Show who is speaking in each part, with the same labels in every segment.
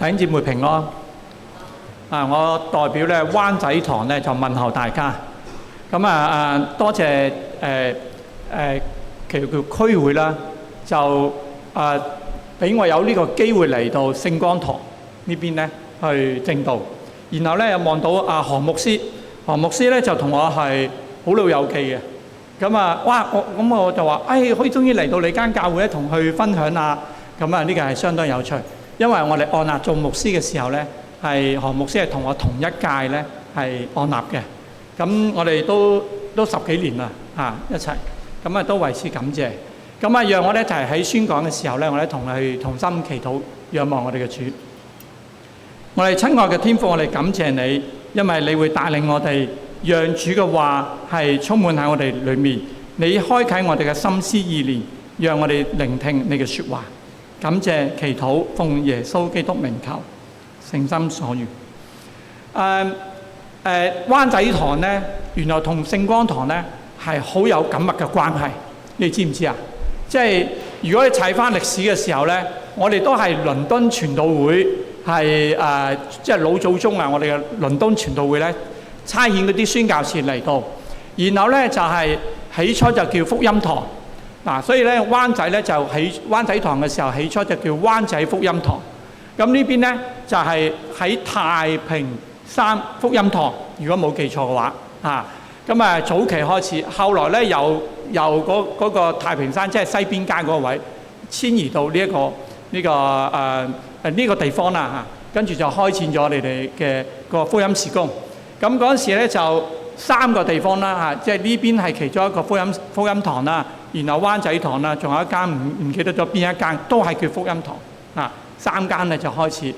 Speaker 1: 弟兄姊妹平安。我代表咧灣仔堂咧就問候大家。咁多謝其實叫區會啦，就俾我有呢個機會嚟到聖光堂呢邊咧去證道。然後咧又望到何牧師，何牧師咧就同我係好老友記嘅。我就話，可以終於嚟到你間教會咧，同佢分享啊。呢個係相當有趣，因為我哋按立做牧師嘅時候咧，係何牧師係同我同一屆咧係按立嘅。咁我哋都10幾年啦，一齊，都為此感謝。讓我哋一齊喺宣講嘅時候咧，我哋同心祈禱，仰望我哋嘅主。我哋親愛嘅天父，我哋感謝你，因為你會帶領我哋，讓主嘅話係充滿喺我哋裏面。你開啟我哋嘅心思意念，讓我哋聆聽你嘅說話。感謝祈禱，奉耶穌基督名求，誠心所願。灣仔堂咧，原來同聖光堂咧係好有緊密嘅關係，你知唔知啊？即係如果你睇翻歷史嘅時候咧，我哋都係倫敦傳道會係即係老祖宗啊！我哋嘅倫敦傳道會咧差遣嗰啲宣教士嚟到，然後咧就係起初就叫福音堂。所以咧灣仔咧就起灣仔堂嘅時候，起初就叫灣仔福音堂。咁呢邊咧就係喺太平山福音堂，如果冇記錯嘅話，早期開始，後來咧由嗰個太平山即係西邊街嗰個位遷移到呢個地方啦，跟住就開展咗你哋嘅個福音事工。咁嗰陣時咧就3個地方啦，即係呢邊係其中一個福音堂啦，然後灣仔堂啦，仲有一間唔記得咗邊一間，都係叫福音堂，3間咧就開始。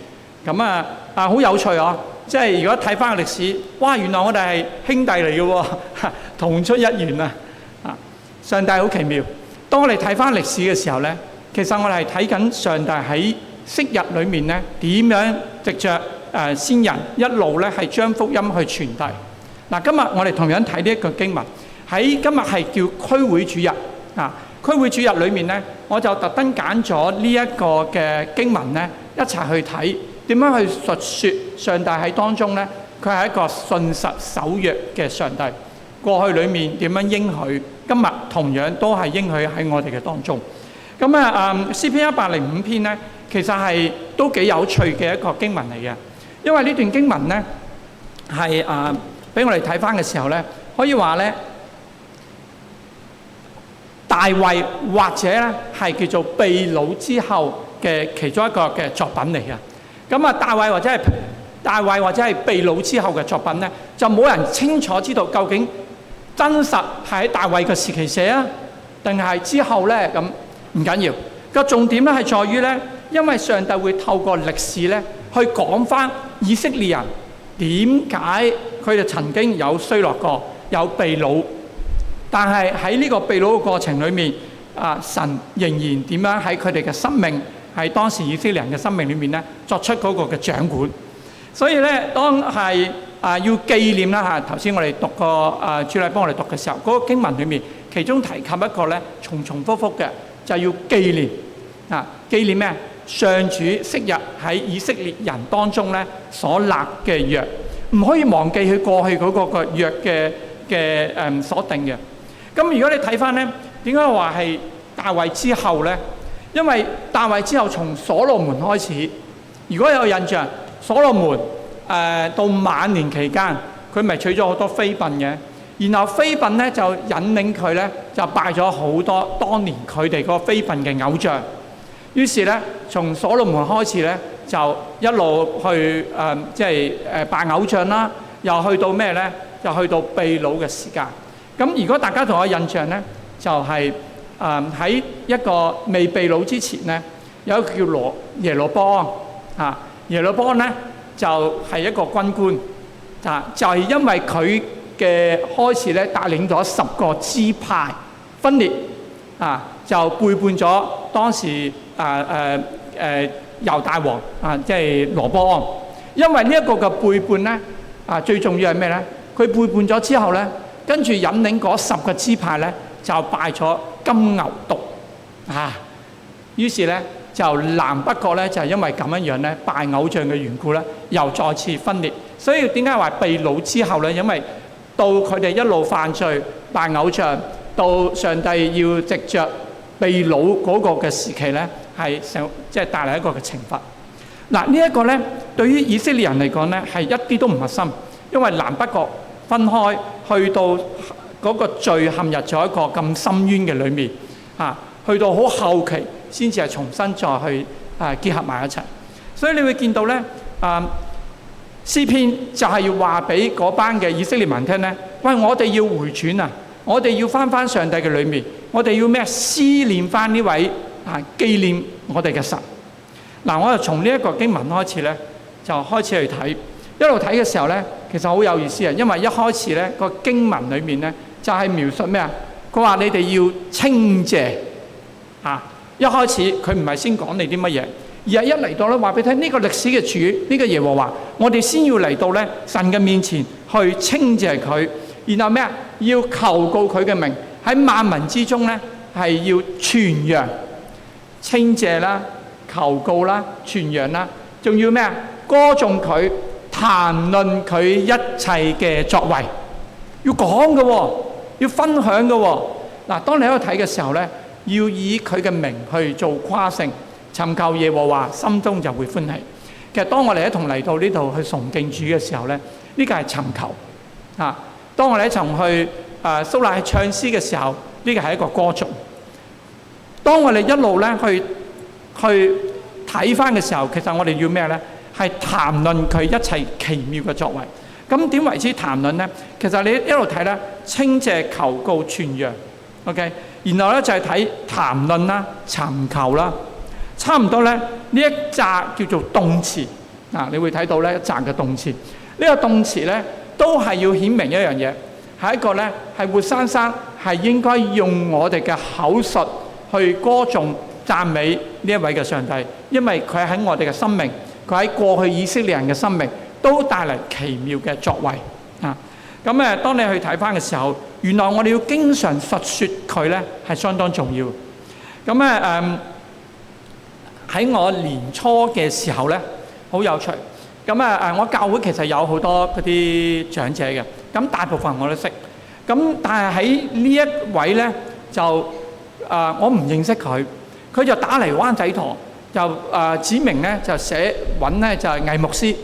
Speaker 1: 好有趣啊！即係如果睇翻個歷史，哇！原來我哋係兄弟嚟嘅喎，同出一源啊！上帝好奇妙。當我哋睇翻歷史嘅時候咧，其實我哋係睇緊上帝喺昔日裏面咧點樣藉着先人一路咧係將福音去傳遞。今日我哋同樣睇呢一個經文，喺今日係叫區會主日區會主日裏面咧，我就特登揀咗呢一個嘅經文咧，一齊去睇點樣去述説上帝喺當中咧，佢係一個信實守約嘅上帝。過去裏面點樣應許，今日同樣都係應許喺我哋嘅當中。詩篇105篇咧，其實係都幾有趣嘅一個經文嚟嘅，因為呢段經文咧係俾我哋睇翻嘅時候咧，可以話咧大衛或者咧係叫做被擄之後嘅其中一個嘅作品嚟嘅。大衛或者係被擄之後嘅作品咧，就冇人清楚知道究竟真實係喺大衛嘅時期寫啊，定係之後咧？咁唔緊要，個重點咧係在於咧，因為上帝會透過歷史咧去講翻以色列人點解佢哋曾經有衰落過，有被擄，但係喺呢個被擄嘅過程裏面，神仍然點樣喺佢哋嘅生命，喺當時以色列人嘅生命裏面咧作出嗰個嘅掌管。所以咧，當係要紀念啦頭先我哋讀過主禮幫我哋讀嘅時候，嗰個經文裏面其中提及一個咧重重複複嘅，就係要紀念紀念咩？上主昔日喺以色列人當中咧所立嘅約，唔可以忘記佢過去嗰個約嘅所定嘅。咁如果你睇翻咧，點解話係大衛之後咧？因為大衛之後從所羅門開始，如果有印象，所羅門到晚年期間，佢咪娶咗好多妃嬪嘅，然後妃嬪咧就引領佢咧就拜咗好多當年佢哋個妃嬪嘅偶像。於是咧，從所羅門開始咧，就一路去拜偶像啦，又去到咩咧？又去到被擄嘅時間。咁如果大家同我印象咧，就係喺一個未被擄之前咧，有一個叫耶羅波安耶羅波安咧就係一個軍官就係因為佢嘅開始咧帶領咗10個支派分裂就背叛咗當時猶大王即係羅波安。因為呢一個嘅背叛咧最重要係咩咧？佢背叛咗之後咧，跟住引領嗰10個支派咧就拜咗金牛犢於是咧就南北國咧就係因為咁樣咧拜偶像嘅緣故咧，又再次分裂。所以點解話被擄之後咧？因為到佢哋一路犯罪拜偶像，到上帝要藉着被擄嗰個嘅時期咧，係即係帶嚟一個嘅懲罰。嗱，呢一個咧對於以色列人嚟講咧係一啲都唔陌生，因為南北國分開，去到嗰個罪陷入咗一個咁深淵嘅裏面啊，去到好後期先至係重新再去結合埋一齊。所以你會見到咧詩篇就係要話俾嗰班嘅以色列民聽咧，喂，我哋要回轉啊！我哋要翻上帝嘅裏面，我哋要咩？思念翻呢位紀念我哋嘅神。嗱，我就從呢一個經文開始咧，就開始去睇。一路睇嘅時候咧，其實好有意思啊！因為一開始咧個經文裏面咧就係描述咩啊？佢話你哋要稱謝啊！一開始佢唔係先講你啲乜嘢，而係一嚟到咧話俾你聽呢個歷史嘅主，呢個耶和華，我哋先要嚟到咧神嘅面前去稱謝佢，然後咩啊？要求告佢嘅名，喺萬民之中咧係要傳揚稱謝啦、求告啦、傳揚啦，仲要咩啊？歌頌佢，談論佢一切嘅作為，要講嘅喎，要分享嘅喎。嗱，當你喺度睇嘅時候咧，要以佢嘅名去做誇勝，尋求耶和華，心中就會歡喜。其實當我哋一同嚟到呢度去崇敬主嘅時候咧，呢個係尋求啊。當我哋一齊去蘇納去唱詩嘅時候，呢個係一個歌頌。當我哋一路咧去睇翻嘅時候，其實我哋要咩咧？係談論佢一切奇妙嘅作為。咁點為之談論咧？其實你一路睇咧，稱謝、求告、傳揚 ，OK。然後咧就係睇談論啦、尋求啦，差唔多咧呢一紮叫做動詞啊，你會睇到咧一紮嘅動詞。呢個動詞咧都係要顯明一樣嘢，係一個咧係活生生係應該用我哋嘅口述去歌頌讚美呢一位嘅上帝，因為佢喺我哋嘅生命，佢喺過去以色列人嘅生命都帶嚟奇妙嘅作為啊！咁誒，當你去睇翻嘅時候，原來我哋要經常述説佢咧係相當重要。咁喺我年初嘅時候咧，好有趣。咁我教會其實有好多嗰啲長者嘅，咁大部分我都識。咁但係喺呢一位咧，就我唔認識佢，佢就打嚟灣仔堂，就指明咧就揾咧就係魏牧師。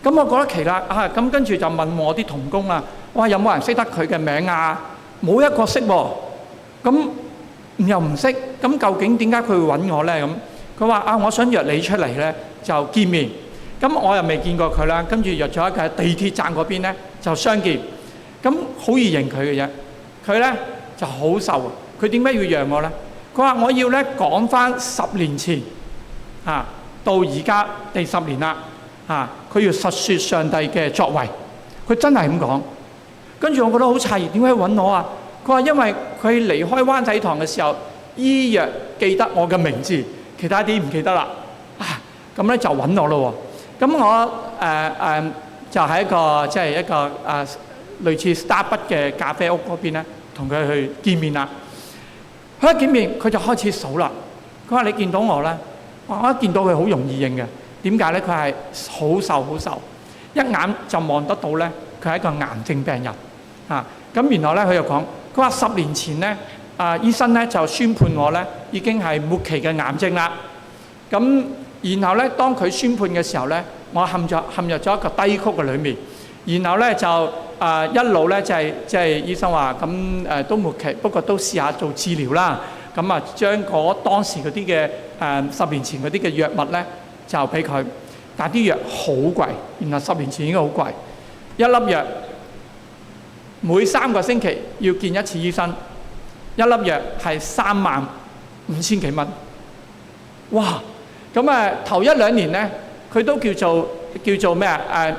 Speaker 1: 咁我覺得奇啦咁跟住就問我啲同工啊，哇，有冇人識得佢嘅名啊？冇一個識喎。咁又唔識，咁究竟點解佢會揾我咧？咁佢話我想約你出嚟咧就見面。咁我又未見過佢啦，跟住約咗一個地鐵站嗰邊咧就相見。咁好易認佢嘅啫，佢咧就好瘦。佢點解要讓我咧？佢話我要咧講翻10年前到而家第10年啦佢要述説上帝嘅作為。佢真係咁講。跟住我覺得好詫異，點解揾我啊？佢話因為佢離開灣仔堂嘅時候，依約記得我嘅名字，其他啲唔記得啦。咁咧就揾我咯。咁我就喺一個即係一個類似 Starbucks 嘅咖啡屋嗰邊咧，同佢去見面啦。佢一見面，佢就開始數啦。佢話你見到我咧，我一見到佢好容易認嘅。點解咧？佢係好瘦好瘦，一眼就望得到咧，佢係一個癌症病人咁然後咧，佢又講，佢話10年前咧，醫生咧就宣判我咧已經係末期嘅癌症啦。咁然後咧，當佢宣判嘅時候咧，我陷入咗一個低谷嘅裏面。然後咧就一路咧就係醫生話咁都末期，不過都試下做治療啦。咁將當時嗰啲嘅10年前嗰啲嘅藥物咧就俾佢，但係啲藥好貴。然後10年前應該好貴，一粒藥每3個星期要見一次醫生，一粒藥係35000幾蚊。哇！咁頭1-2年咧，佢都叫做咩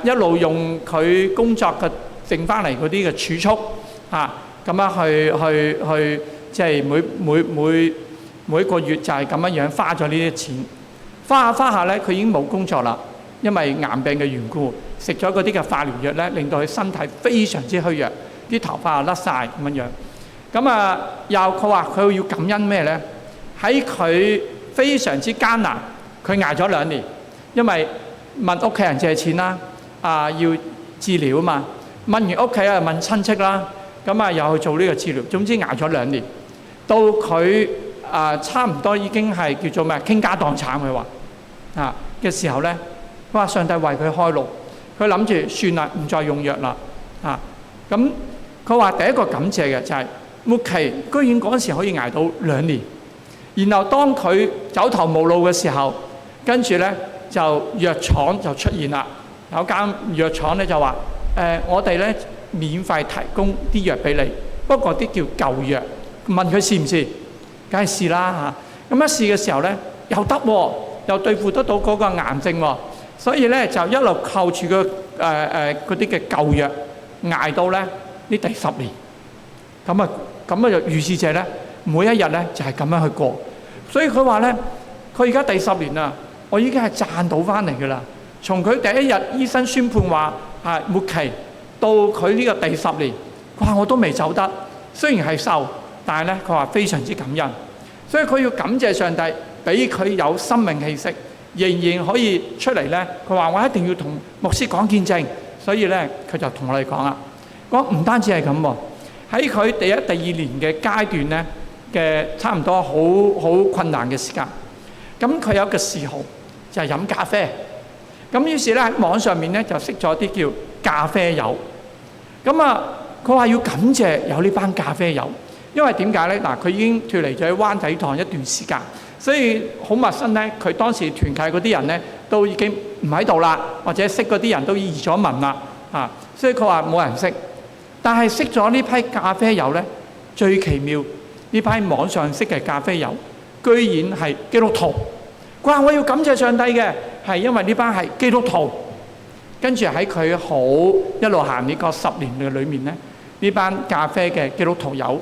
Speaker 1: 一路用佢工作嘅剩翻嚟嗰啲嘅儲蓄咁樣去即係每一個月就係咁樣花咗呢啲錢，花下咧，佢已經冇工作啦，因為癌病嘅緣故，食咗嗰啲嘅化療藥咧，令到佢身體非常之虛弱，啲頭髮又甩晒咁樣。咁又佢話佢要感恩咩咧？喺佢非常之艱難，佢捱咗2年，因為問屋企人借錢啦，要治療啊嘛，問完屋企啊問親戚啦，咁啊又去做呢個治療，總之捱咗2年，到佢差唔多已經係叫做咩傾家蕩產佢話嘅時候咧，佢話上帝為佢開路，佢諗住算啦，唔再用藥啦咁佢話第一個感謝嘅就係末期居然嗰陣時可以捱到2年，然後當佢走投無路嘅時候，跟住咧就藥廠就出現啦，有間藥廠咧就話我哋咧免費提供啲藥俾你，不過啲叫舊藥，問佢試唔試？梗係試啦咁一試嘅時候咧又得喎，又對付得到嗰個癌症喎，所以咧就一路靠住個嗰啲嘅舊藥捱到咧呢第10年，咁啊就預示者咧每一日咧就係咁樣去過，所以佢話咧佢而家第10年啦，我已經係賺到翻嚟㗎啦。從佢第一日醫生宣判話末期到佢呢個第10年，哇我都未走得，雖然係瘦，但係咧佢話非常之感恩，所以佢要感謝上帝俾佢有生命氣息，仍然可以出嚟咧。佢話我一定要同牧師講見證，所以咧佢就同我哋講啦。講唔單止係咁喎，喺佢第1、第2年嘅階段咧嘅差唔多好困難嘅時間，咁佢有一個嗜好就係飲咖啡。咁於是咧喺網上面咧就識咗啲叫咖啡友。咁佢話要感謝有呢班咖啡友，因為點解咧？佢已經脫離咗喺灣仔堂一段時間，所以好陌生咧。佢當時團契嗰啲人咧都已經唔喺度啦，或者識嗰啲人都移咗民啦所以佢話冇人識。但係識咗呢批咖啡友咧，最奇妙呢批網上識嘅咖啡友，居然係基督徒。佢話我要感謝上帝嘅，係因為呢班係基督徒。跟住喺佢好一路行呢個10年嘅裏面咧，呢班咖啡嘅基督徒友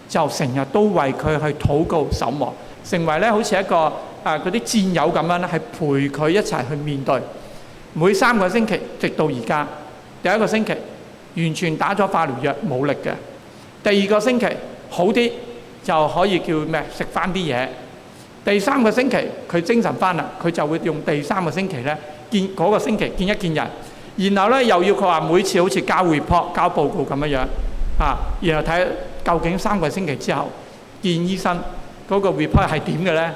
Speaker 1: 就成日都為佢去禱告守望，成為咧好似一個嗰啲戰友咁樣咧，係陪佢一齊去面對。每3個星期直到而家，第1個星期完全打咗化療藥冇力嘅，第2個星期好啲就可以叫咩食翻啲嘢，第3個星期佢精神翻啦，佢就會用第3個星期咧見嗰個星期見一見人，然後咧又要佢話每次好似交 report 交報告咁樣然後睇究竟3個星期之後見醫生嗰個 report 係點嘅咧。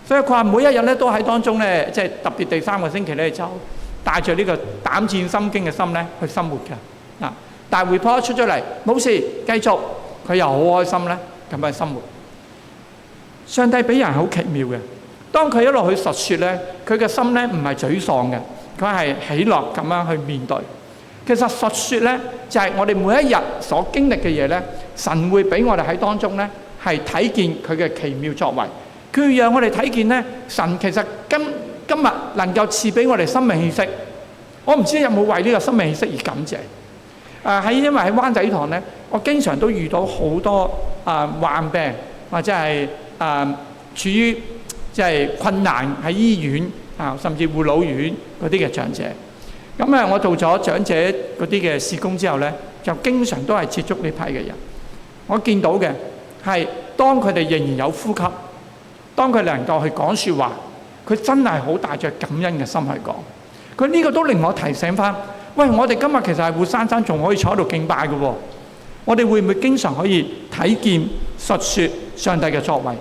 Speaker 1: 所以佢話每一日咧都喺當中咧，即係特別第3個星期咧就帶著呢個膽戰心驚嘅心咧去生活嘅但係 report 出咗嚟冇事，繼續佢又好開心咧咁樣生活。上帝俾人好奇妙嘅，當佢一路去述説咧，佢嘅心咧唔係沮喪嘅，佢係喜樂咁樣去面對。其實述説咧就係我哋每一日所經歷嘅嘢咧，神會俾我哋喺當中咧係睇見佢嘅奇妙作為。佢讓我哋睇見咧，神其實今日能夠賜俾我哋生命氣息。我唔知有冇為呢個生命氣息而感謝。因為喺灣仔堂咧，我經常都遇到好多患病或者係處於即係困難喺醫院甚至護老院嗰啲嘅長者。咁我做咗長者嗰啲嘅事工之後咧，就經常都係接觸呢批嘅人。我見到嘅係當佢哋仍然有呼吸，當佢能夠去講説話，佢真係好帶着感恩嘅心去講。佢呢個都令我提醒翻，喂，我哋今日其實係活生生仲可以坐喺度敬拜嘅喎。我哋會唔會經常可以睇見述説上帝嘅作為，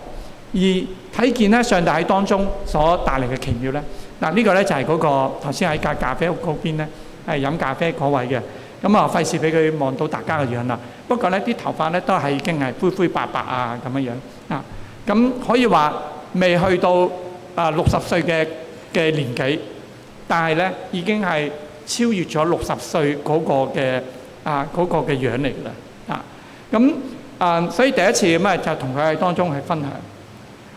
Speaker 1: 而睇見咧上帝喺當中所帶嚟嘅奇妙咧？呢個咧就係嗰個頭先喺咖啡屋嗰邊咧係飲咖啡嗰位嘅。咁費事俾佢望到大家嘅樣啦。不過咧啲頭髮咧都係已經係灰灰白白咁樣樣咁可以話未去到60歲嘅年紀，但係咧已經係超越咗60歲嗰個嘅樣嚟㗎啦所以第一次咁就同佢喺當中去分享。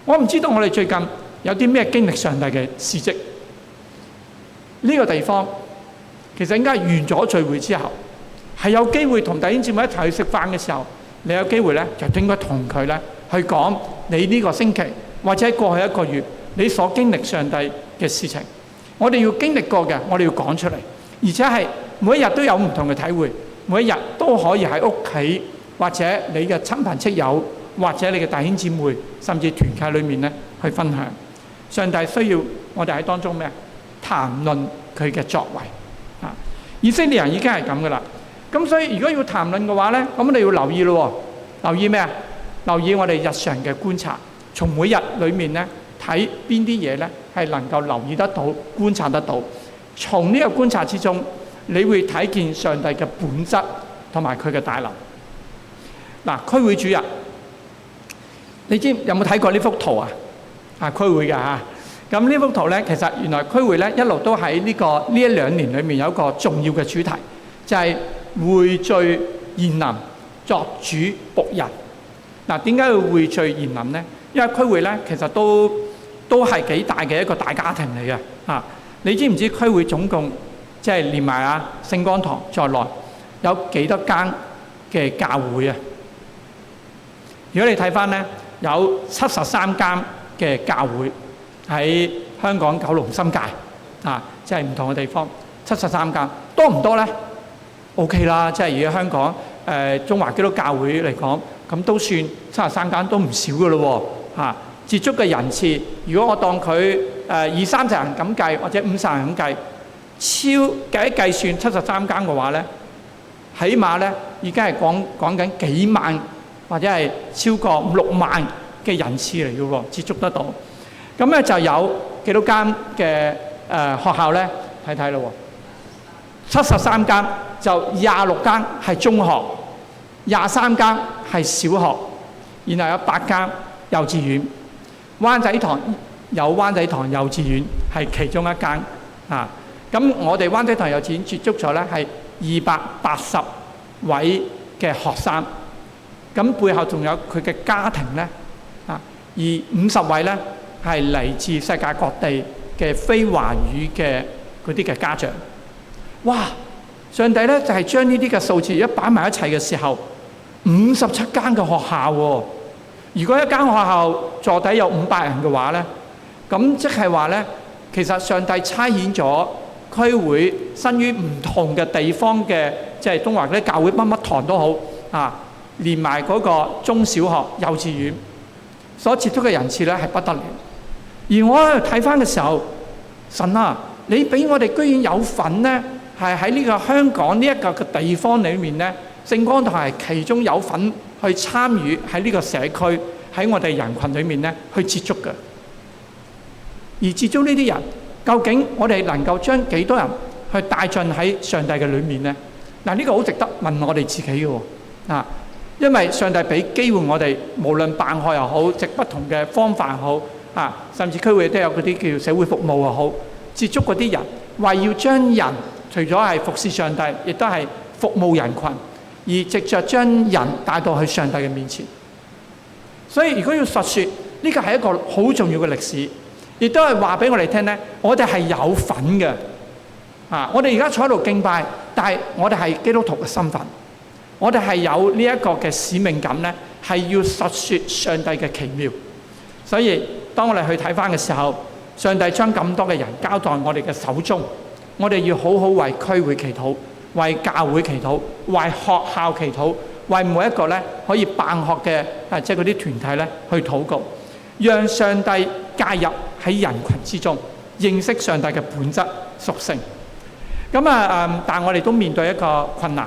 Speaker 1: 我唔知道我哋最近有啲咩經歷上帝嘅事蹟。呢個地方其實應該係完咗聚會之後，係有機會同弟兄姊妹一齊去食飯嘅時候，你有機會咧就應該同佢咧去講你呢個星期或者過去1個月你所經歷上帝嘅事情。我哋要經歷過嘅，我哋要講出嚟，而且係每一日都有唔同嘅體會，每一日都可以喺屋企或者你嘅親朋戚友或者你嘅弟兄姊妹甚至團契裏面咧去分享。上帝需要我哋喺當中咩？談論佢嘅作為啊！以色列人已經係咁噶啦。咁所以如果要談論嘅話咧，咁我哋要留意咯。留意咩啊？留意我哋日常嘅觀察，從每日裏面咧睇邊啲嘢咧係能夠留意得到、觀察得到。從呢個觀察之中，你會睇見上帝嘅本質同埋佢嘅大能。嗱，區會主日，你知有冇睇過呢幅圖啊？區會㗎嚇。咁呢幅圖咧，其實原來區會咧一路都喺呢一兩年裏面有一個重要嘅主題，就係匯聚賢能作主僕人。嗱，點解要匯聚賢能咧？因為區會咧其實都係幾大嘅一個大家庭嚟嘅啊！你知唔知區會總共即係連埋聖光堂在內有幾多間嘅教會啊？如果你睇翻咧，有73間嘅教會喺香港九龍新界啊，即係唔同嘅地方，73間多唔多咧？OK 啦，即係而家香港中華基督教會嚟講，咁都算73間都唔少嘅咯喎嚇。接觸嘅人次，如果我當佢20-30人咁計，或者50人咁計，計算73間嘅話咧，起碼咧已經係講緊幾萬或者係超過5-6萬嘅人次嚟嘅喎，接觸得到。咁咧就有幾多間嘅學校咧？睇睇咯喎，73間就26間係中學，23間係小學，然後有8間幼稚園。灣仔堂有灣仔堂幼稚園係其中一間啊。咁我哋灣仔堂幼稚園接觸咗咧係280位嘅學生，咁背後仲有佢嘅家庭咧啊，而50位咧係嚟自世界各地嘅非華語嘅嗰啲嘅家長。哇！上帝咧就係將呢啲嘅數字一擺埋一齊嘅時候，57間嘅學校喎。如果一間學校座底有500人嘅話咧，咁即係話咧，其實上帝差遣咗區會生於唔同嘅地方嘅，即係東華嗰啲教會乜乜堂都好啊，連埋嗰個中小學、幼稚園所接觸嘅人次咧係不得了。而我喺度睇翻嘅時候，神啊，你俾我哋居然有份咧，係喺呢個香港呢一個嘅地方裏面咧，聖光堂係其中有份去參與喺呢個社區喺我哋人群裏面咧去接觸嘅。而接觸呢啲人，究竟我哋能夠將幾多人去帶進喺上帝嘅裏面咧？嗱，呢個好值得問我哋自己嘅喎啊！因為上帝俾機會我哋，無論辦學又好，藉不同嘅方法又好啊，甚至區會都有嗰啲叫社會服務又好，接觸嗰啲人，為要將人除咗係服侍上帝，亦都係服務人群，而藉着將人帶到去上帝嘅面前。所以如果要述說，呢個係一個好重要嘅歷史，亦都係話俾我哋聽咧，我哋係有份嘅啊！我哋而家坐喺度敬拜，但係我哋係基督徒嘅身份，我哋係有呢一個嘅使命感咧，係要述說上帝嘅奇妙。所以當我哋去睇翻嘅時候，上帝將咁多嘅人交在我哋嘅手中，我哋要好好為區會祈禱，為教會祈禱，為學校祈禱，為每一個咧可以辦學嘅即係嗰啲團體咧去禱告，讓上帝介入喺人群之中，認識上帝嘅本質屬性。咁但係我哋都面對一個困難。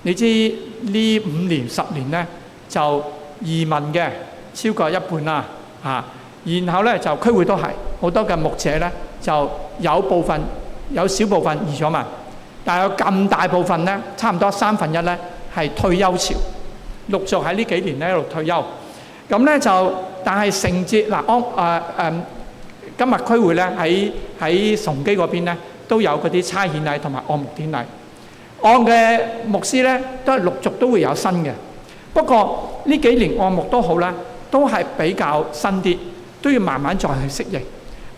Speaker 1: 你知呢5年10年咧就移民嘅超過一半啦嚇，然後咧就區會都係好多嘅牧者咧就有少部分移咗民，但係有咁大部分咧，差唔多1/3咧係退休潮，陸續喺呢幾年咧喺度退休。咁咧就但係承接今日區會咧喺崇基嗰邊咧都有嗰啲差遣禮同埋按牧典禮。按嘅牧師咧都係陸續都會有新嘅，不過呢幾年按牧都好啦，都係比較新啲，都要慢慢再去適應，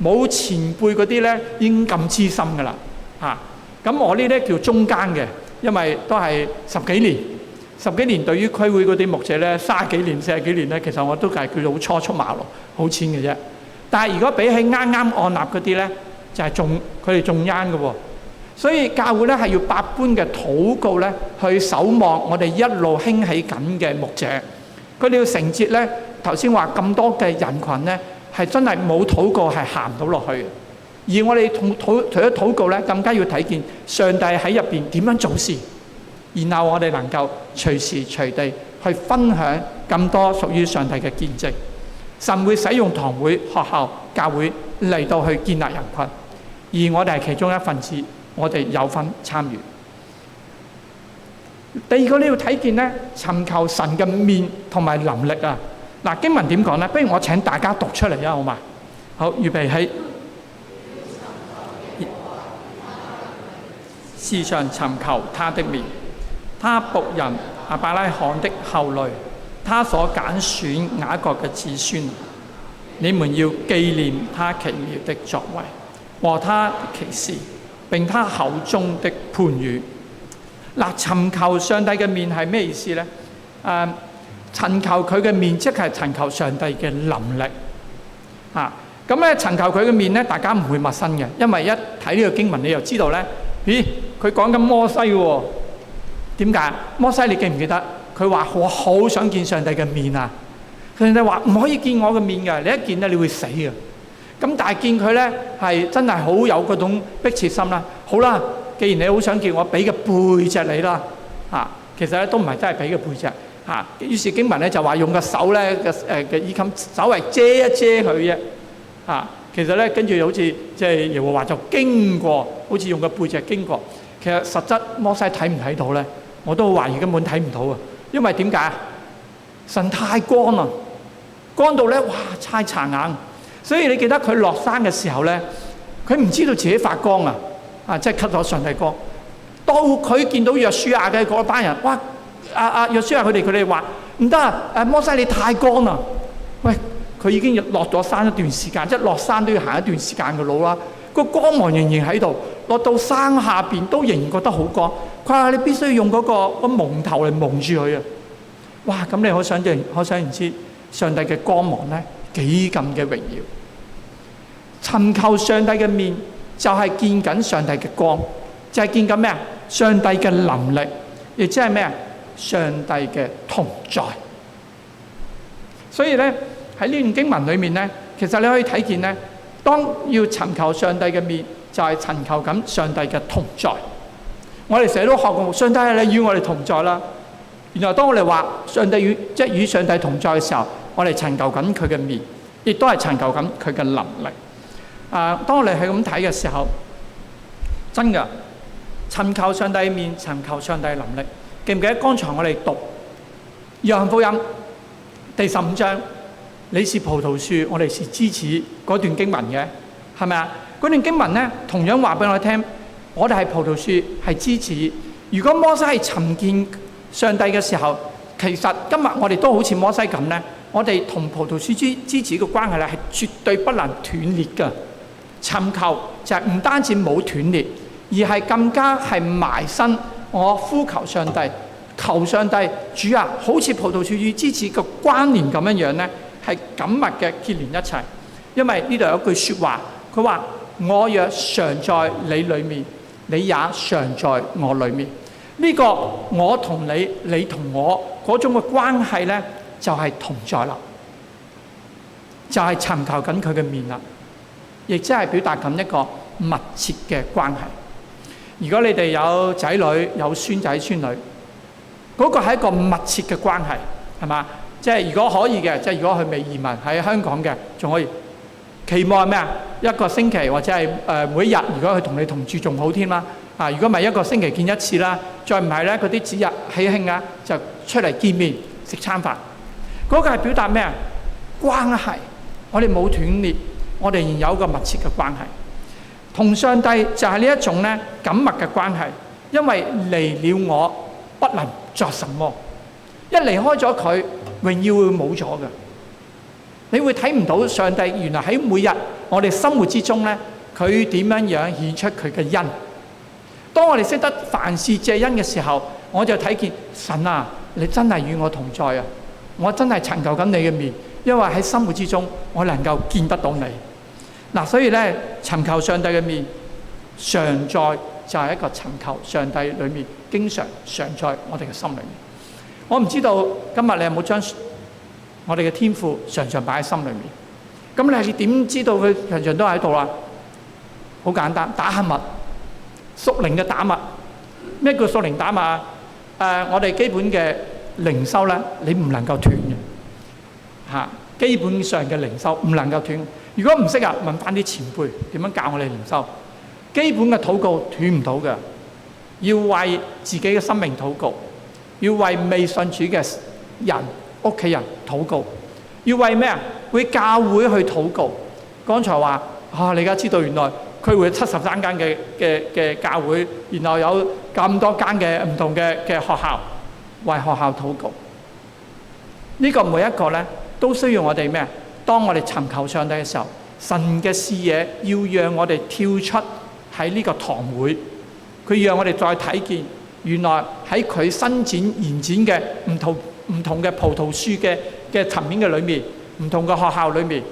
Speaker 1: 冇前輩嗰啲咧已經咁資深噶啦嚇。咁我呢啲叫中間嘅，因為都係10幾年對於區會嗰啲牧者咧30幾年40幾年咧，其實我都係叫做好初出茅廬，好淺嘅啫。但係如果比起啱啱按立嗰啲咧，就係佢哋仲啱嘅喎。所以教會咧係要百般嘅禱告咧，去守望我哋一路興起緊嘅牧者。佢哋要承接咧頭先話咁多嘅人群咧，係真係冇禱告係行唔到落去嘅。而我哋除咗禱告咧，更加要睇見上帝喺入邊點樣做事，然後我哋能夠隨時隨地去分享咁多屬於上帝嘅見證。神會使用堂會、學校、教會嚟到去建立人群，而我哋係其中一份子，我哋有份參與。第二個你要睇見咧，尋求神嘅面同埋能力啊！嗱，經文點講咧？不如我請大家讀出嚟啊，好嘛？好，預備起。時常尋求他的面，他僕人亞伯拉罕的後裔，他所揀選雅各嘅子孫，你們要紀念他奇妙的作為和他的奇事，並他口中的判語。嗱，尋求上帝嘅面係咩意思呢？尋求佢嘅面，即係尋求上帝嘅能力。咁咧，尋求佢嘅面咧，大家唔會陌生嘅，因為一睇呢個經文，你就知道咧，咦，佢講緊摩西喎。點解？摩西你記唔記得？佢話我好想見上帝嘅面啊！上帝話唔可以見我嘅面㗎，你一見咧你會死嘅。咁但係見佢咧係真係好有嗰種迫切心啦。好啦，既然你好想見我，俾個背脊你啦。其實咧都唔係真係俾個背脊。於是經文咧就話用個手咧嘅衣襟稍微遮一遮佢啫。其實咧跟住好似即係耶和華就經過，好似用個背脊經過。其實實質摩西睇唔睇到咧？我都懷疑根本睇唔到啊！因為點解？神太光啦，光到咧哇太殘硬。所以你記得佢落山嘅時候咧，佢唔知道自己發光啊！即係吸咗上帝光。到佢見到約書亞嘅嗰班人，哇！約書亞佢哋話唔得啊！摩西你太光啦！喂，佢已經落咗山一段時間，即係落山都要行一段時間嘅路啦。個光芒仍然喺度，落到山下邊都仍然覺得好光。佢話你必須要用嗰個蒙頭嚟蒙住佢啊！哇！咁你可想而知，上帝嘅光芒咧幾咁嘅榮耀。尋求上帝嘅面，就係見緊上帝嘅光，就係見緊咩啊？上帝嘅能力，亦即係咩啊？上帝嘅同在。所以咧喺呢段經文裏面咧，其實你可以睇見咧，當要尋求上帝嘅面，就係尋求緊上帝嘅同在。我哋成日都學過，上帝係你與我哋同在啦。原來當我哋話上帝與上帝同在嘅時候，我哋尋求緊佢嘅面，亦都係尋求緊佢嘅能力。當我哋係咁睇嘅時候，真㗎，尋求上帝面，尋求上帝能力。記唔記得剛才我哋讀約翰福音第15章，你是葡萄樹，我哋是枝子嗰段經文嘅，係咪啊？嗰段經文咧，同樣話俾我哋聽，我哋係葡萄樹，係枝子。如果摩西係尋見上帝嘅時候，其實今日我哋都好似摩西咁咧，我哋同葡萄樹枝子嘅關係咧係絕對不能斷裂嘅。尋求就係唔單止冇斷裂，而係更加係埋身。我呼求上帝，求上帝主啊，好似葡萄樹與枝子嘅關聯咁樣樣咧，係緊密嘅結連一齊。因為呢度有一句説話，佢話：我若常在你裏面，你也常在我裏面。呢個我同你，你同我嗰種嘅關係咧，就係同在啦，就係尋求緊佢嘅面啦，亦即係表達緊一個密切嘅關係。如果你哋有仔女、有孫仔孫女，嗰個係一個密切嘅關係，係嘛？即係如果可以嘅，即係如果佢未移民喺香港嘅，仲可以期望係咩啊？一個星期或者係每一日，如果佢同你同住仲好添啦。如果唔係一個星期見一次啦，再唔係咧嗰啲節日喜慶啊，就出嚟見面食餐飯。嗰個係表達咩啊？關係，我哋冇斷裂，我哋仍然有一個密切嘅關係。同上帝就係呢一種咧緊密嘅關係，因為離了我不能作什麼。一離開咗佢，榮耀會冇咗嘅。你會睇唔到上帝原來喺每日我哋生活之中咧，佢點樣顯出佢嘅恩。當我哋識得凡事謝恩嘅時候，我就睇見神啊，你真係與我同在啊！我真係尋求緊你嘅面，因為喺生活之中我能夠見得到你。所以咧，尋求上帝嘅面，常在就係一個尋求上帝裏面，經常常在我哋嘅心裏面。我唔知道今日你有冇將我哋嘅天父常常擺喺心裏面？咁你點知道佢常常都喺度啦？好簡單，打下脈，屬靈嘅打脈。咩叫屬靈打脈啊？我哋基本嘅靈修咧，你唔能夠斷嘅嚇。基本上嘅靈修唔能夠斷。如果唔識啊，問翻啲前輩點樣教我哋靈修。基本嘅禱告斷唔到嘅，要為自己嘅生命禱告，要為未信主嘅人屋企人禱告，要為咩啊？為教會去禱告。剛才話你而家知道原來區會73間嘅教會，然後有咁多間嘅唔同嘅學校，為學校禱告。呢個每一個咧都需要我哋咩？當我哋尋求上帝嘅時候，神嘅視野要讓我哋跳出喺呢個堂會，佢讓我哋再睇見原來喺佢伸展延展嘅唔同嘅葡萄樹嘅層面嘅裏面，唔同嘅學校裏面，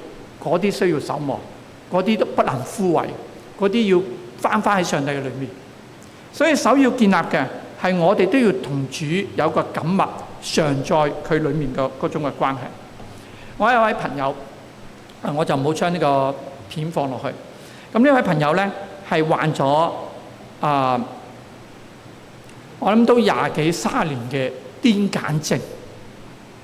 Speaker 1: 嗰啲需要守望，嗰啲都不能枯萎，嗰啲要翻喺上帝嘅裏面。所以首要建立嘅係我哋都要同主有個緊密常在佢裏面嘅嗰種嘅關係。我有位朋友，我就唔好將呢個片放落去。咁呢位朋友咧係患咗我諗都20幾30年嘅癲癇症。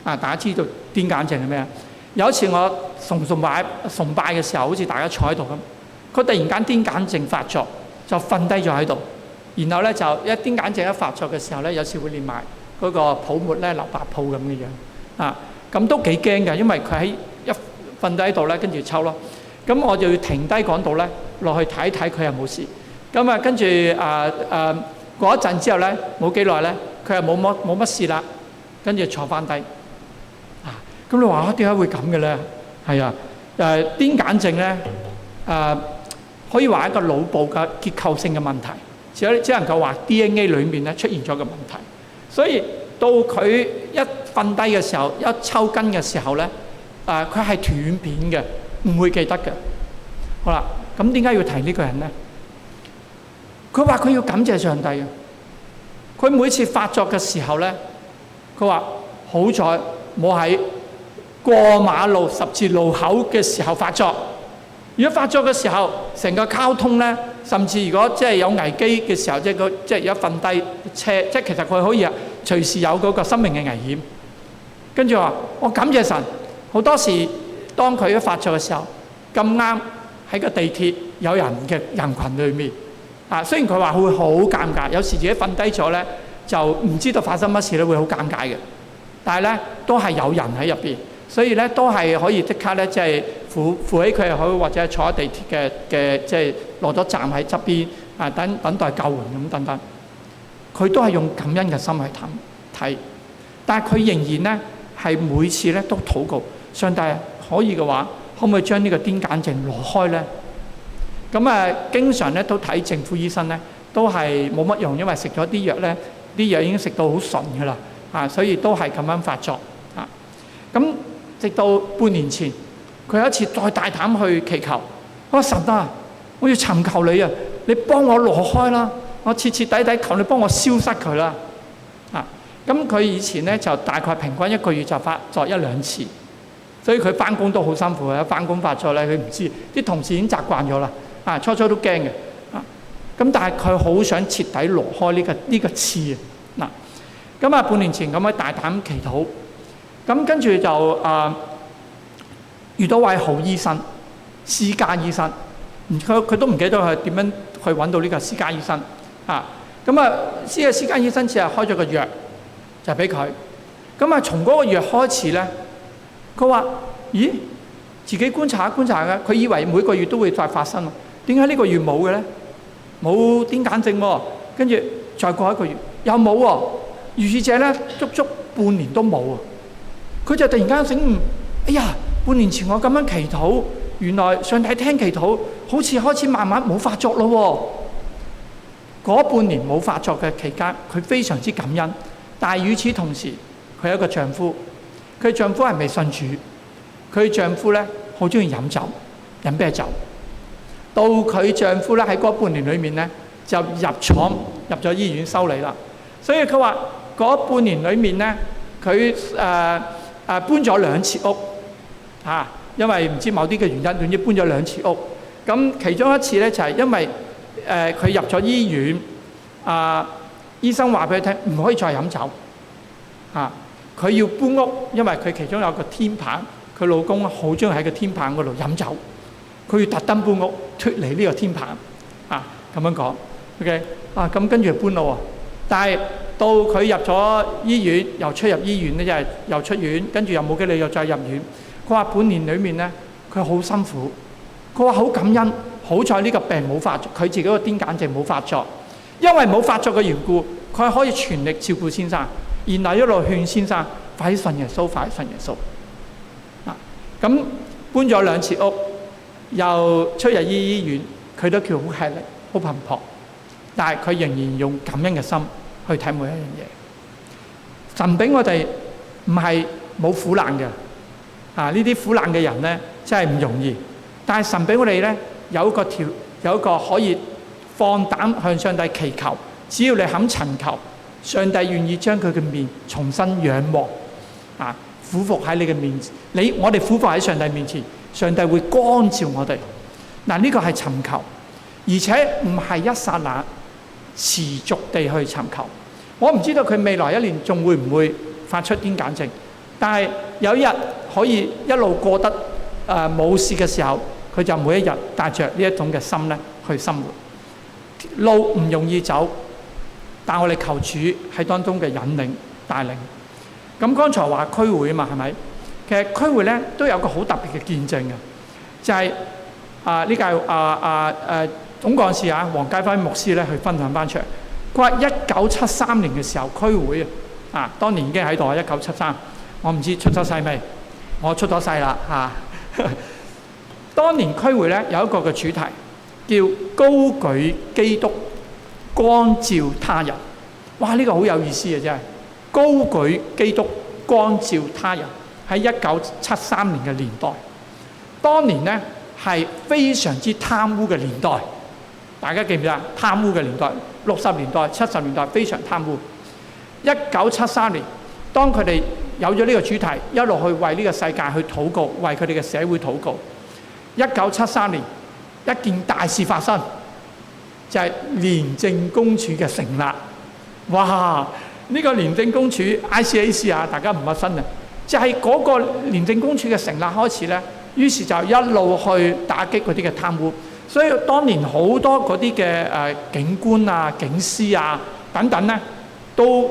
Speaker 1: 大家知道癲癇症係咩啊？有一次我崇拜嘅時候，好似大家坐喺度咁，佢突然間癲癇症發作，就瞓低咗喺度。然後咧就一癲癇症一發作嘅時候咧，有時會連埋嗰個泡沫咧流白泡咁嘅樣。咁都幾驚嘅，因為佢喺一瞓低喺度咧，跟住抽咯。咁我就要停低講道咧，落去睇一睇佢有冇事。咁跟住過一陣之後咧，冇幾耐咧，佢又冇乜事啦，跟住坐翻低。咁你話點解會咁嘅咧？係啊，癲癇症咧可以話一個腦部嘅結構性嘅問題，只能夠話 DNA 裡面咧出現咗個問題。所以到佢一瞓低嘅時候，一抽筋嘅時候咧，佢係斷片嘅，唔會記得嘅。好啦，咁點解要提呢個人咧？佢話佢要感謝上帝啊！佢每次發作嘅時候咧，佢話好在冇喺過馬路十字路口嘅時候發作。如果發作嘅時候，成個交通咧，甚至如果即係有危機嘅時候，即係有瞓低車，即係其實佢可以隨時有嗰個生命嘅危險。跟住話我感謝神，好多時當佢一發作嘅時候，咁啱喺個地鐵有人嘅人群裏面。雖然佢話會好尷尬，有時自己瞓低咗咧，就唔知道發生乜事咧，會好尷尬嘅。但係咧，都係有人喺入邊，所以咧都係可以即刻咧，即係扶起佢又好，或者坐喺地鐵嘅即係落咗站喺側邊等待救援咁等等。佢都係用感恩嘅心去睇，但係佢仍然咧係每次咧都禱告，上帝可以嘅話，可唔可以將呢個癲癇症攞開咧？咁經常咧都睇政府醫生咧，都係冇乜用，因為食咗啲藥咧，啲藥已經食到好純㗎啦，所以都係咁樣發作。咁直到半年前，佢有一次再大膽去祈求，我話神啊，我要尋求你啊，你幫我攞開啦，我徹徹底底求你幫我消失佢啦。咁佢以前咧就大概平均1個月就發作1-2次，所以佢翻工都好辛苦嘅。翻工發作咧，佢唔知，啲同事已經習慣咗啦。初都驚嘅，咁但係佢好想徹底攞開呢個刺啊！咁半年前咁樣大膽祈禱，咁跟住就遇到位好醫生，私家醫生，佢都唔記得佢點樣去揾到呢個私家醫生私家醫生只係開咗個藥就俾佢，從嗰個藥開始咧，佢話：咦，自己觀察嘅，佢以為每個月都會再發生。點解呢個月冇嘅咧？冇癲癇症喎，跟住再過1個月又冇喎，如是者咧足半年都冇喎。佢就突然間醒悟，哎呀，半年前我咁樣祈禱，原來上帝聽祈禱，好似開始慢慢冇發作咯喎。嗰半年冇發作嘅期間，佢非常之感恩，但係與此同時，佢有一個丈夫，佢丈夫係未信主，佢丈夫咧好中意飲酒，飲啤酒。到佢丈夫咧喺嗰半年裏面咧就入咗醫院修理啦。所以佢話嗰半年裏面咧，佢搬咗2次屋，因為唔知某啲嘅原因，總之搬咗2次屋。咁其中一次咧就係因為佢入咗醫院，醫生話俾佢聽唔可以再飲酒，佢要搬屋，因為佢其中有個天棚，佢老公好中意喺個天棚嗰度飲酒，佢要特登搬屋脫離呢個天棚，咁樣講 ，OK， 咁跟住搬咯喎，但係到佢入咗醫院，又出入醫院咧，即係又出院，跟住又冇幾耐又再入院。佢話半年裡面咧，佢好辛苦，佢話好感恩，好彩呢個病冇發作，佢自己個癲癇症冇發作，因為冇發作嘅緣故，佢可以全力照顧先生，然後一路勸先生快啲信耶穌，快啲信耶穌。咁搬咗2次屋，又出入醫院，佢都叫好吃力，好頻撲，但係佢仍然用感恩嘅心去睇每一樣嘢。神俾我哋唔係冇苦難嘅，呢啲苦難嘅人咧真係唔容易。但係神俾我哋咧有一個可以放膽向上帝祈求，只要你肯尋求，上帝願意將佢嘅面重新仰望，俯伏喺你嘅面前。我哋俯伏喺上帝面前，上帝會光照我哋。呢個係尋求，而且唔係一剎那，持續地去尋求。我唔知道佢未來1年仲會唔會發出癲癇症，但係有一日可以一路過得冇事嘅時候，佢就每一日帶着呢一種嘅心咧去生活。路唔容易走，但我哋求主喺當中嘅引領帶領。咁剛才話區會啊嘛，係咪？其實區會咧都有個好特別嘅見證嘅，就係呢屆總幹事黃介輝牧師咧去分享翻出嚟。佢話1973年嘅時候區會當年已經喺度1973，我唔知出咗世未？我出咗世啦當年區會咧有一個嘅主題叫高舉基督，光照他人。哇！呢個好有意思嘅真係。高舉基督，光照他人。喺1973年嘅年代，當年咧係非常之貪污嘅年代。大家記唔記得貪污嘅年代？60年代、70年代非常貪污。1973年，當佢哋有咗呢個主題，一路去為呢個世界去禱告，為佢哋嘅社會禱告。1973年，一件大事發生，就係廉政公署嘅成立。哇！呢個廉政公署 ICAC 大家唔陌生啊，就係嗰個廉政公署嘅成立開始咧，於是就一路去打擊嗰啲嘅貪污。所以當年好多嗰啲嘅警官警司等等咧，都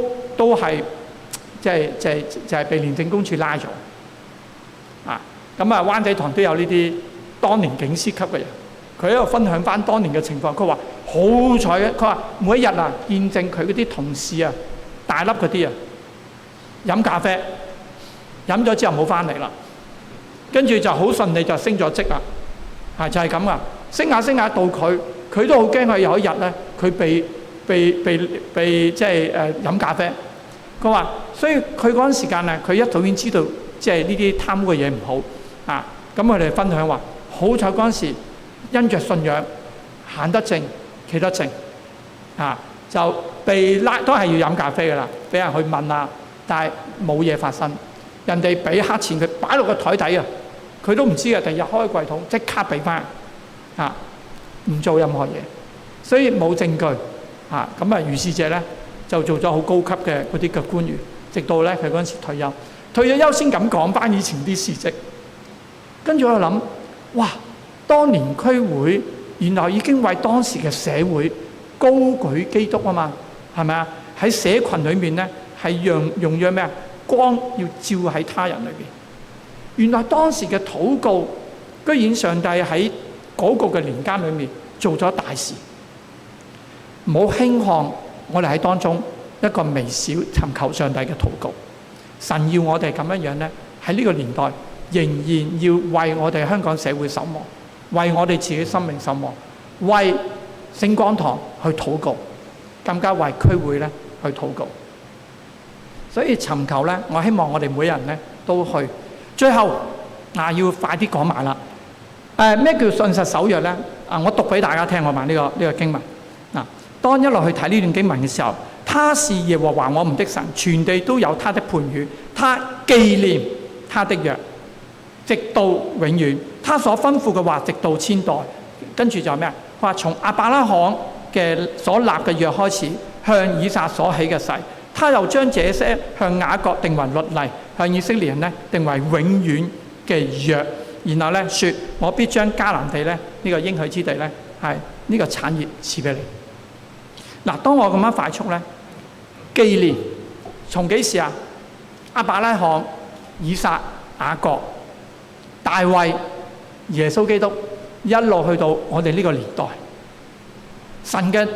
Speaker 1: 係就係被廉政公署拉咗。咁灣仔堂都有呢啲當年警司級嘅人，佢喺度分享翻當年嘅情況。佢話好彩嘅，佢話每一日見證佢嗰啲同事大粒嗰啲飲咖啡，飲咗之後冇翻嚟啦，跟住就好順利就升咗職啦。就係咁啊，升下到佢都好驚，佢有一日咧，佢被即係飲咖啡。佢話，所以佢嗰陣時間佢一早已經知道即係呢啲貪污嘅嘢唔好咁佢哋分享話，好彩嗰陣時因着信仰行得正企得正就被拉都係要飲咖啡㗎啦，俾人去問但係冇嘢發生。人哋俾黑錢佢擺落個台底佢都唔知第日開櫃桶即刻俾翻唔做任何嘢，所以冇證據如是者咧就做咗好高級嘅嗰啲嘅官員，直到咧佢嗰陣時退咗休先咁講翻以前啲事蹟。跟住我諗，哇！當年區會原來已經為當時嘅社會高舉基督啊嘛，係咪喺社群裏面咧係用咗咩光要照喺他人裏邊。原來當時嘅禱告，居然上帝喺嗰個嘅年間裏面做咗大事。唔好輕看我哋喺當中一個微小尋求上帝嘅禱告。神要我哋咁樣咧，喺呢個年代仍然要為我哋香港社會守望，為我哋自己生命守望，為聖光堂去禱告，更加為區會咧去禱告。所以尋求咧，我希望我哋每人咧都去。最後要快啲講埋啦。咩叫信實守約咧？我讀俾大家聽，我話呢個經文。當一路去睇呢段經文嘅時候，他是耶和華我們的神，全地都有他的判語，他紀念他的約。直到永遠。他所吩咐嘅話，直到千代。跟住就咩啊？佢話從亞伯拉罕嘅所立嘅約開始，向以撒所起嘅誓，他又將這些向雅各定為律例，向以色列人咧定為永遠嘅約。然後咧説：我必將迦南地咧呢個應許之地咧係呢個產業賜俾你。嗱，當我咁樣快速咧紀念，從幾時啊？亞伯拉罕、以撒、雅各、大衛、耶穌基督，一路去到我哋呢個年代，神嘅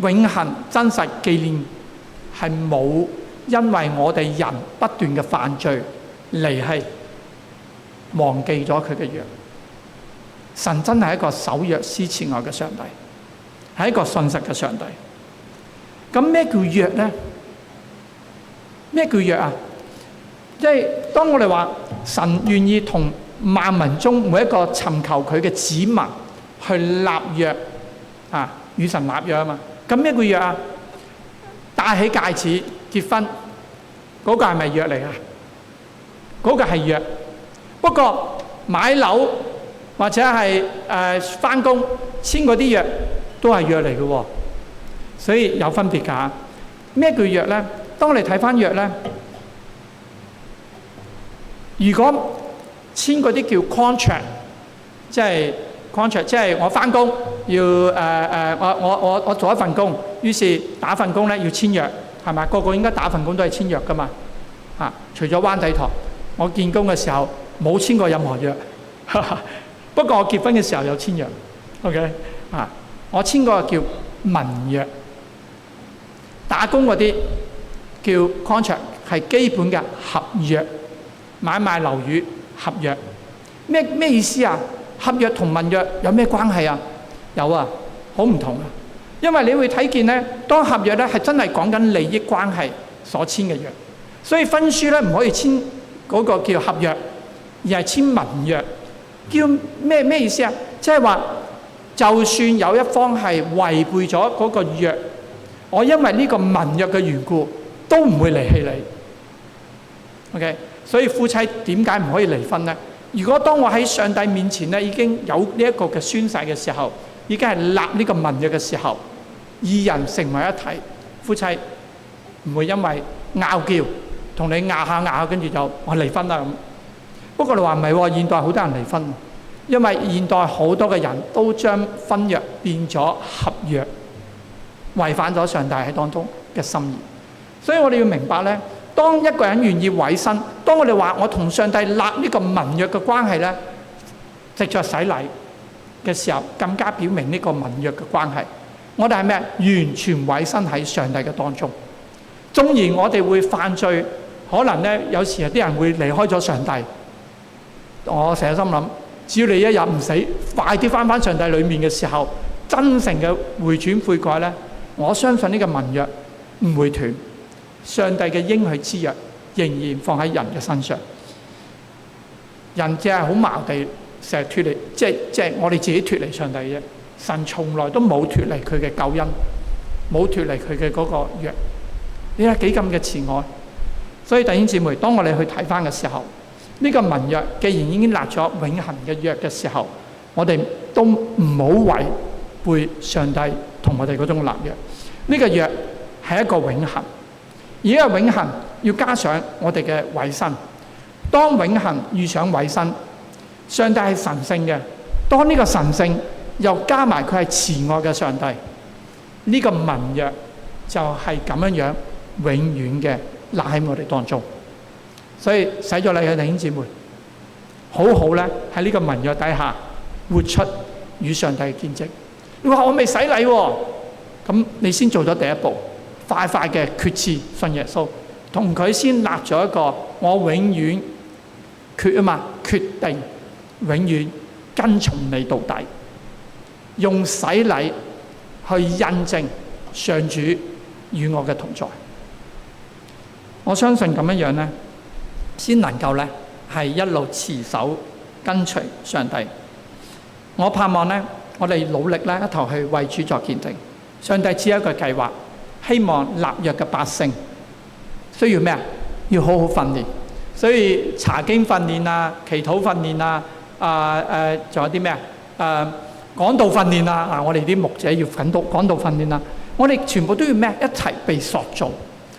Speaker 1: 永恆真實紀念係冇因為我哋人不斷嘅犯罪離棄忘記咗佢嘅約。神真係一個守約施慈愛嘅上帝，係一個信實嘅上帝。咁咩叫約呢？咩叫約啊？即係當我哋話神願意同萬民中每一個尋求佢嘅子民去立約啊，與神立約啊嘛。咁咩叫約啊？戴起戒指結婚嗰個係咪約嚟啊？嗰個係約。不過買樓或者係返工簽嗰啲約都係約嚟嘅喎，所以有分別㗎。咩叫約咧？當你睇返約咧，如果簽嗰啲叫 contract， 即係我返工要我做一份工，於是打份工咧要簽約，係咪？個個應該打份工都係簽約㗎嘛。啊，除咗灣仔堂，我見工嘅時候冇簽過任何約，不過我結婚嘅時候有簽約。OK 啊，我簽嗰個叫文約，打工嗰啲叫 contract， 係基本嘅合約，買賣樓宇合約。咩意思啊？合約同文約有咩關係啊？有啊，好唔同啊。因為你會睇見咧，當合約咧係真係講緊利益關係所簽嘅約，所以婚書咧唔可以簽嗰個叫合約，而係簽文約。叫咩意思啊？即係話，就算有一方係違背咗嗰個約，我因為呢個文約嘅緣故，都唔會離棄你。OK， 所以夫妻點解唔可以離婚呢？如果當我喺上帝面前咧已經有呢一個嘅宣誓嘅時候，已經係立呢個盟約嘅時候，二人成為一體，夫妻唔會因為拗撬同你拗下，跟住就我離婚啦咁。不過你話唔係喎，現代好多人離婚，因為現代好多嘅人都將婚約變咗合約，違反咗上帝喺當中嘅心意。所以我哋要明白咧，當一個人願意委身，當我哋話我同上帝立呢個盟約嘅關係咧，藉著洗禮嘅時候，更加表明呢個盟約嘅關係。我哋係咩？完全委身喺上帝嘅當中。縱然我哋會犯罪，可能咧有時有啲人會離開咗上帝。我成日心諗，只要你一日唔死，快啲返上帝裏面嘅時候，真誠嘅回轉悔改咧，我相信呢個盟約唔會斷。上帝嘅應許之約仍然放喺人嘅身上，人只係好矛地成日脫離，即係我哋自己脫離上帝啫。神從來都冇脫離佢嘅救恩，冇脫離佢嘅嗰個約。你睇幾咁嘅慈愛。所以弟兄姊妹，當我哋去睇翻嘅時候，呢個盟約既然已經立咗永恆嘅約嘅時候，我哋都唔好違背上帝同我哋嗰種立約。呢個約係一個永恆。而呢個永恆要加上我哋嘅委身。當永恆遇上委身，上帝係神聖嘅。當呢個神聖又加埋佢係慈愛嘅上帝，呢個盟約就係咁樣樣永遠嘅立喺我哋當中。所以洗咗禮嘅弟兄姊妹，好好咧喺呢個盟約底下活出與上帝嘅見證。你話我未洗禮喎，咁你先做咗第一步。快嘅決志信耶穌，同佢先立咗一個我永遠決定永遠跟從你到底，用洗禮去印證上主與我嘅同在。我相信咁樣咧，先能夠咧係一路持守跟隨上帝。我盼望咧，我哋努力咧一頭去為主作見證。上帝只有一個計劃。希望立約嘅百姓需要咩啊？要好好訓練，所以查經訓練啊、祈禱訓練啊、仲有啲咩講道訓練啊，我哋啲牧者要講道訓練啊，我哋全部都要咩？一齊被塑造，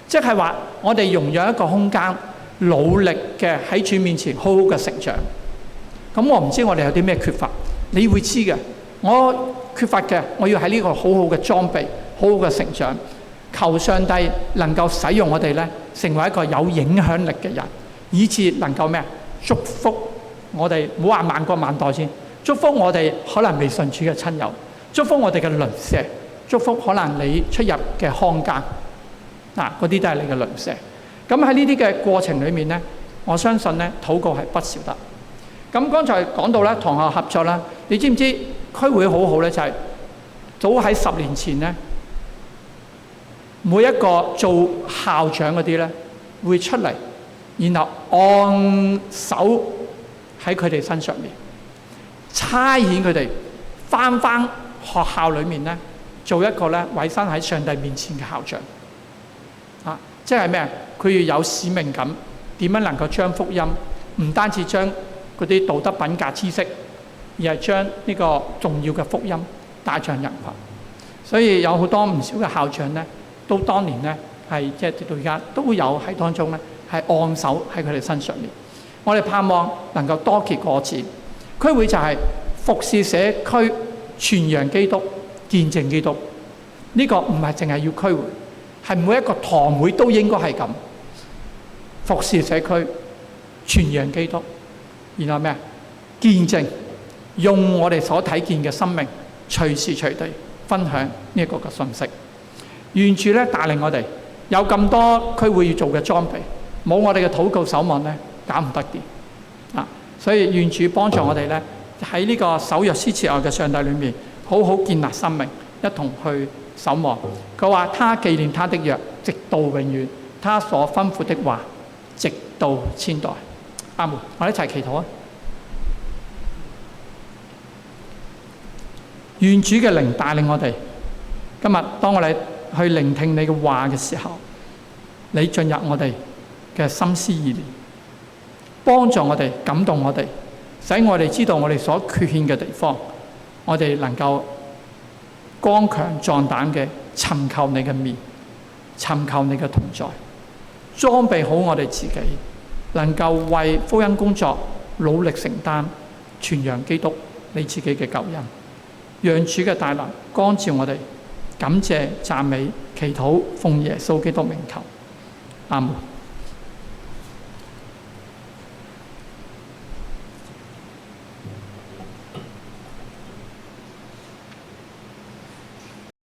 Speaker 1: 即係話我哋容讓一個空間，努力嘅喺主面前好好嘅成長。咁我唔知我哋有啲咩缺乏，你會知嘅。我缺乏嘅，我要喺呢個好好嘅裝備，好好嘅成長。求上帝能夠使用我哋咧，成為一個有影響力嘅人，以致能夠咩？祝福我哋，唔好話萬國萬代先，祝福我哋可能未信主嘅親友，祝福我哋嘅鄰舍，祝福可能你出入嘅看更，嗰啲都係你嘅鄰舍。咁喺呢啲嘅過程裏面咧，我相信咧，禱告係不少得。咁剛才講到咧，同學合作啦，你知唔知區會好好咧？就係早喺10年前咧，每一個做校長嗰啲咧，會出嚟，然後按手喺佢哋身上面，差遣佢哋返學校裏面咧，做一個咧委身喺上帝面前嘅校長。即係咩？佢要有使命感，點樣能夠將福音唔單止將嗰啲道德品格知識，而係將呢個重要嘅福音帶向人群。所以有好多唔少嘅校長咧，都當年咧係即係到而家都有喺當中咧係按手喺佢哋身上面。我哋盼望能夠多結果子。區會就係服侍社區、傳揚基督、見證基督。呢個唔係淨係要區會，係每一個堂會都應該係咁服侍社區、傳揚基督。然後咩？見證，用我哋所睇見嘅生命，隨時隨地分享呢一個嘅信息。願主咧帶領我哋有咁多區會要做嘅裝備，冇我哋嘅禱告守望咧，搞唔得掂。所以願主幫助我哋咧，喺呢個守約施慈愛嘅上帝裏面，好好建立生命，一同去守望。佢話：他紀念他的約，直到永遠；他所吩咐的話，直到千代。阿門！我哋一齊祈禱啊！願主嘅靈帶領我哋。今日當我哋去聆聽你嘅話嘅時候，你進入我哋嘅心思意念，幫助我哋，感動我哋，使我哋知道我哋所缺欠嘅地方，我哋能夠剛強壯膽嘅尋求你嘅面，尋求你嘅同在，裝備好我哋自己，能夠為福音工作努力承擔，傳揚基督你自己嘅救恩，讓主嘅大能光照我哋。感謝讚美祈禱，奉耶穌基督名求，阿門。